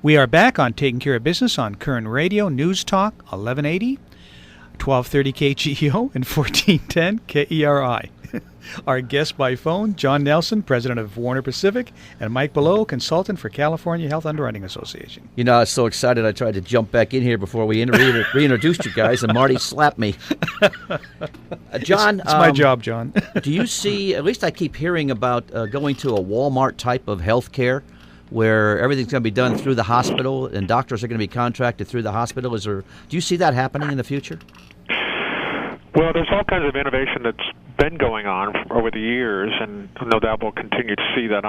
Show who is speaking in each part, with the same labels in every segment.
Speaker 1: We are back on Taking Care of Business on Koerner Radio, News Talk, 1180, 1230 KGEO, and 1410 KERI. Our guest by phone, John Nelson, president of Warner Pacific, and Mike Belote, consultant for California Health Underwriting Association.
Speaker 2: You know, I was so excited I tried to jump back in here before we reintroduced you guys, and Marty slapped me. John,
Speaker 1: it's my job, John.
Speaker 2: Do you see, at least I keep hearing about going to a Walmart type of health care where everything's going to be done through the hospital and doctors are going to be contracted through the hospital? Do you see that happening in the future?
Speaker 3: Well, there's all kinds of innovation that's been going on over the years, and no doubt we'll continue to see that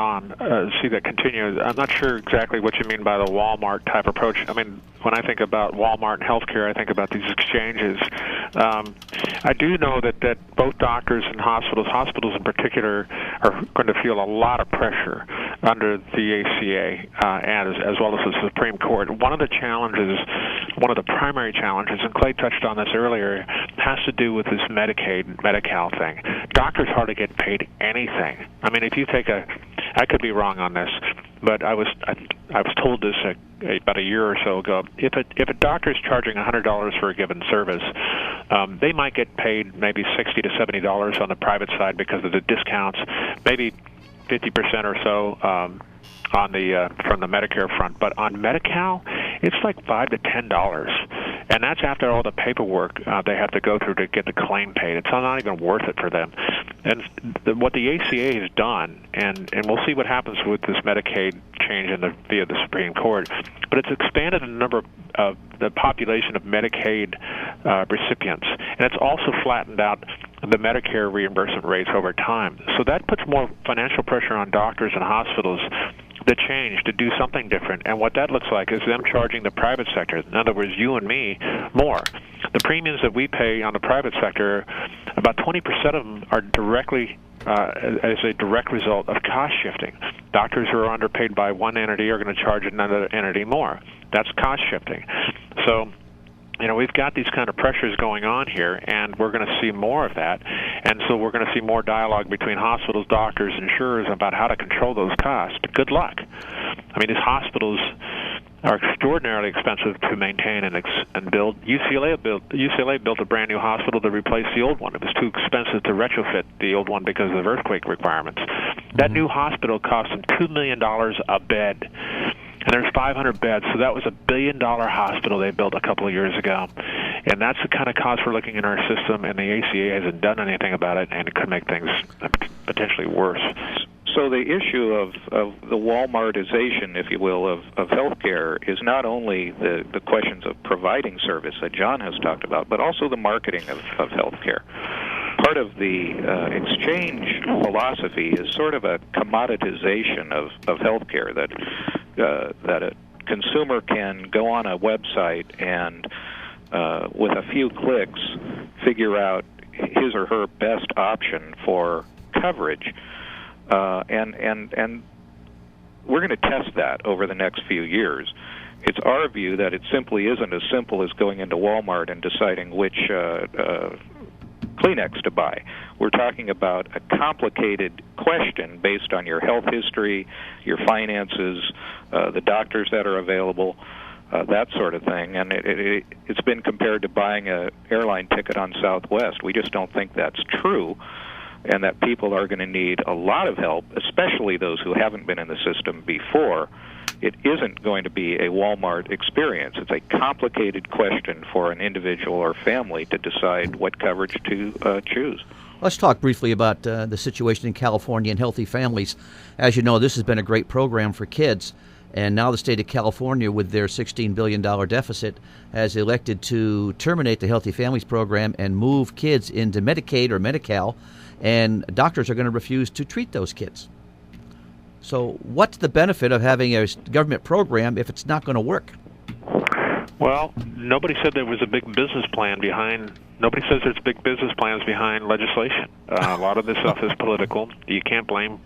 Speaker 3: continue. I'm not sure exactly what you mean by the Walmart type approach. I mean, when I think about Walmart and healthcare, I think about these exchanges. I do know that both doctors and hospitals in particular, are going to feel a lot of pressure under the ACA as well as the Supreme Court. One of the primary challenges, and Clay touched on this earlier, has to do with this Medicaid, Medi-Cal thing. Doctors hardly get paid anything. I mean, if you take I could be wrong on this, but I was told this about a year or so ago. If a doctor is charging $100 for a given service, they might get paid maybe $60 to $70 on the private side because of the discounts, maybe 50% or so on the from the Medicare front. But on Medi-Cal, it's like $5 to $10, and that's after all the paperwork they have to go through to get the claim paid. It's not even worth it for them. And what the ACA has done, and we'll see what happens with this Medicaid change via the Supreme Court, but it's expanded the number of the population of Medicaid recipients, and it's also flattened out the Medicare reimbursement rates over time. So that puts more financial pressure on doctors and hospitals to change, to do something different. And what that looks like is them charging the private sector, in other words, you and me, more. The premiums that we pay on the private sector, about 20% of them are directly as a direct result of cost shifting. Doctors who are underpaid by one entity are going to charge another entity more. That's cost shifting. So, you know, we've got these kind of pressures going on here, and we're going to see more of that. And so we're going to see more dialogue between hospitals, doctors, insurers about how to control those costs. But good luck. I mean, these hospitals are extraordinarily expensive to maintain and build. UCLA built a brand new hospital to replace the old one. It was too expensive to retrofit the old one because of earthquake requirements. That new hospital cost them $2 million a bed. And there's 500 beds, so that was a $1 billion hospital they built a couple of years ago. And that's the kind of cost we're looking in our system, and the ACA hasn't done anything about it, and it could make things potentially worse.
Speaker 4: So the issue of the Walmartization, if you will, of healthcare is not only the questions of providing service that John has talked about, but also the marketing of healthcare. Part of the exchange philosophy is sort of a commoditization of healthcare, that a consumer can go on a website and with a few clicks figure out his or her best option for coverage, and we're going to test that over the next few years. It's our view that it simply isn't as simple as going into Walmart and deciding which Kleenex to buy. We're talking about a complicated question based on your health history, your finances, the doctors that are available, that sort of thing. And it's been compared to buying an airline ticket on Southwest. We just don't think that's true, and that people are going to need a lot of help, especially those who haven't been in the system before. It isn't going to be a Walmart experience. It's a complicated question for an individual or family to decide what coverage to choose.
Speaker 2: Let's talk briefly about the situation in California and healthy families. As you know, this has been a great program for kids, and now the state of California, with their $16 billion deficit, has elected to terminate the Healthy Families Program and move kids into Medicaid or Medi-Cal, and doctors are going to refuse to treat those kids. So what's the benefit of having a government program if it's not going to work?
Speaker 3: Well, nobody said there was a big business plan behind. Nobody says there's big business plans behind legislation. A lot of this stuff is political. You can't blame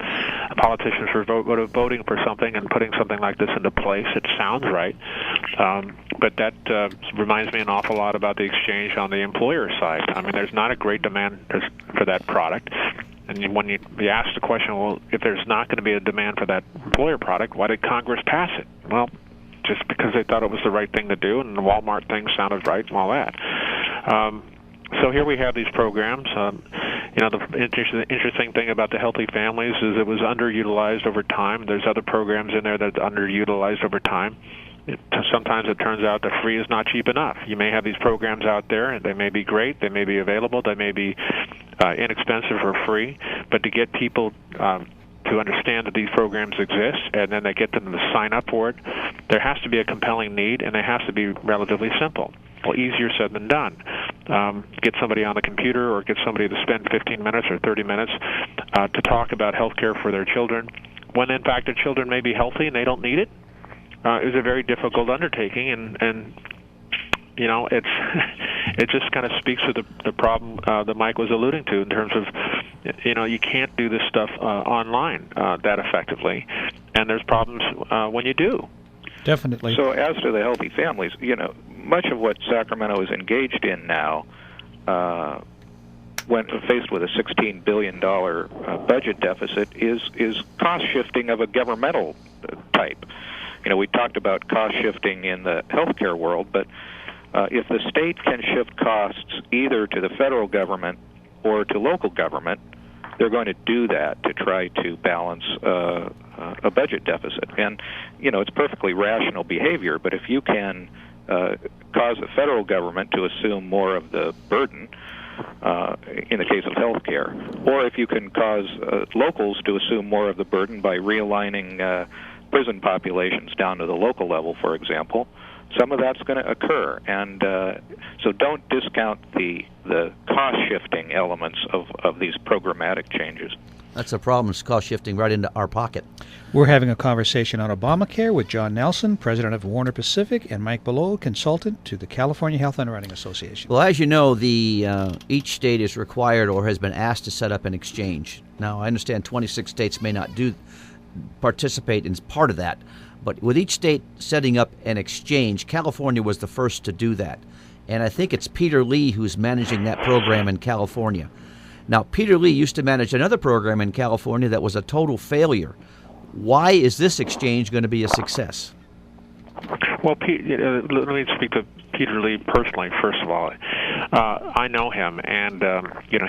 Speaker 3: politicians for voting for something and putting something like this into place. It sounds right. But that reminds me an awful lot about the exchange on the employer side. I mean, there's not a great demand for that product. And when you ask the question, well, if there's not going to be a demand for that employer product, why did Congress pass it? Well, just because they thought it was the right thing to do, and the Walmart thing sounded right and all that. So here we have these programs. The interesting thing about the Healthy Families is it was underutilized over time. There's other programs in there that are underutilized over time. Sometimes it turns out that free is not cheap enough. You may have these programs out there, and they may be great, they may be available, they may be inexpensive or free, but to get people to understand that these programs exist, and then they get them to sign up for it, there has to be a compelling need, and they have to be relatively simple. Well, easier said than done. Get somebody on the computer or get somebody to spend 15 minutes or 30 minutes to talk about health care for their children, when in fact their children may be healthy and they don't need it. Is a very difficult undertaking, and it's it just kind of speaks to the problem that Mike was alluding to in terms of you can't do this stuff online that effectively, and there's problems when you do.
Speaker 1: Definitely.
Speaker 4: So as to the Healthy Families, much of what Sacramento is engaged in now, when faced with a $16 billion budget deficit, is cost shifting of a governmental type. We talked about cost shifting in the healthcare world, but if the state can shift costs either to the federal government or to local government, they're going to do that to try to balance a budget deficit. And, it's perfectly rational behavior, but if you can cause the federal government to assume more of the burden, in the case of health care, or if you can cause locals to assume more of the burden by realigning prison populations down to the local level, for example, some of that's going to occur. And so don't discount the cost-shifting elements of these programmatic changes.
Speaker 2: That's a problem. It's cost shifting right into our pocket.
Speaker 1: We're having a conversation on Obamacare with John Nelson, president of Warner Pacific, and Mike Belote, consultant to the California Health Underwriting Association.
Speaker 2: Well, as you know, each state is required or has been asked to set up an exchange. Now, I understand 26 states may not participate in part of that, but with each state setting up an exchange, California was the first to do that. And I think it's Peter Lee who's managing that program in California. Now, Peter Lee used to manage another program in California that was a total failure. Why is this exchange going to be a success?
Speaker 3: Well, let me speak to Peter Lee personally, first of all. I know him, and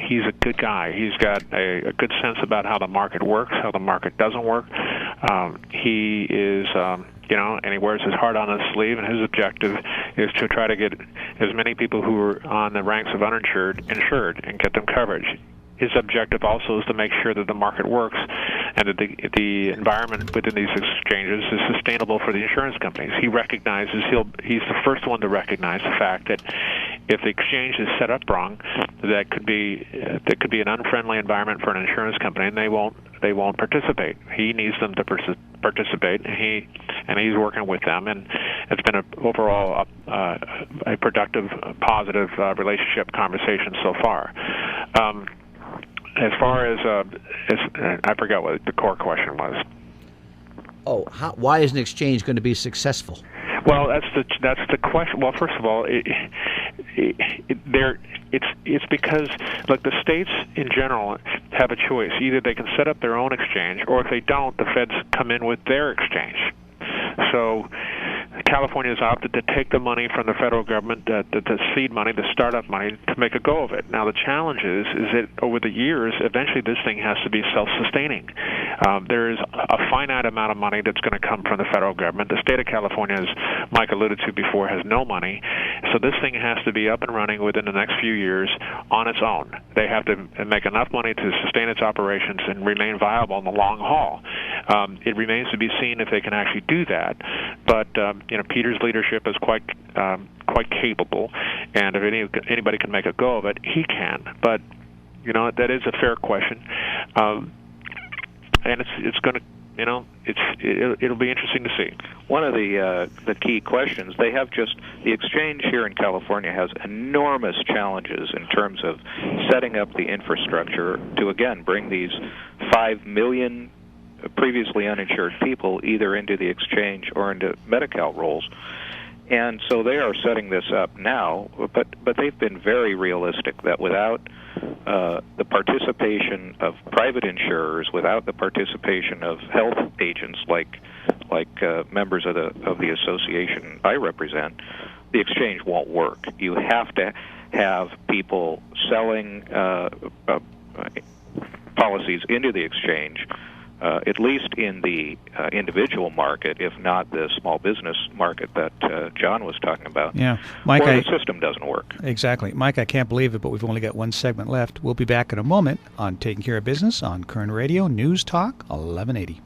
Speaker 3: he's a good guy. He's got a good sense about how the market works, how the market doesn't work. He is, and he wears his heart on his sleeve, and his objective is to try to get as many people who are on the ranks of uninsured insured and get them coverage. His objective also is to make sure that the market works and that the environment within these exchanges is sustainable for the insurance companies. He recognizes he's the first one to recognize the fact that if the exchange is set up wrong, that could be an unfriendly environment for an insurance company, and they won't participate. He needs them to participate, and he's working with them, and it's been overall a productive, positive relationship conversation so far. As far as I forgot what the core question was.
Speaker 2: Oh, why is an exchange going to be successful?
Speaker 3: Well, that's the question. Well, first of all, it's because the states in general have a choice. Either they can set up their own exchange, or if they don't, the feds come in with their exchange. So California has opted to take the money from the federal government, the seed money, the startup money, to make a go of it. Now, the challenge is that over the years, eventually this thing has to be self-sustaining. There is a finite amount of money that's going to come from the federal government. The state of California, as Mike alluded to before, has no money. So this thing has to be up and running within the next few years on its own. They have to make enough money to sustain its operations and remain viable in the long haul. It remains to be seen if they can actually do that. But Peter's leadership is quite capable, and if anybody can make a go of it, he can. But that is a fair question, and it's going to. It'll be interesting to see.
Speaker 4: One of the key questions, they have the exchange here in California has enormous challenges in terms of setting up the infrastructure to, again, bring these 5 million previously uninsured people either into the exchange or into Medi-Cal rolls. And so they are setting this up now, but they've been very realistic that without the participation of private insurers, without the participation of health agents like like members of the association I represent, the exchange won't work. You have to have people selling policies into the exchange, at least in the individual market, if not the small business market that John was talking about.
Speaker 1: Yeah, Mike,
Speaker 4: or the system doesn't work.
Speaker 1: Exactly. Mike, I can't believe it, but we've only got one segment left. We'll be back in a moment on Taking Care of Business on Koerner Radio News Talk 1180.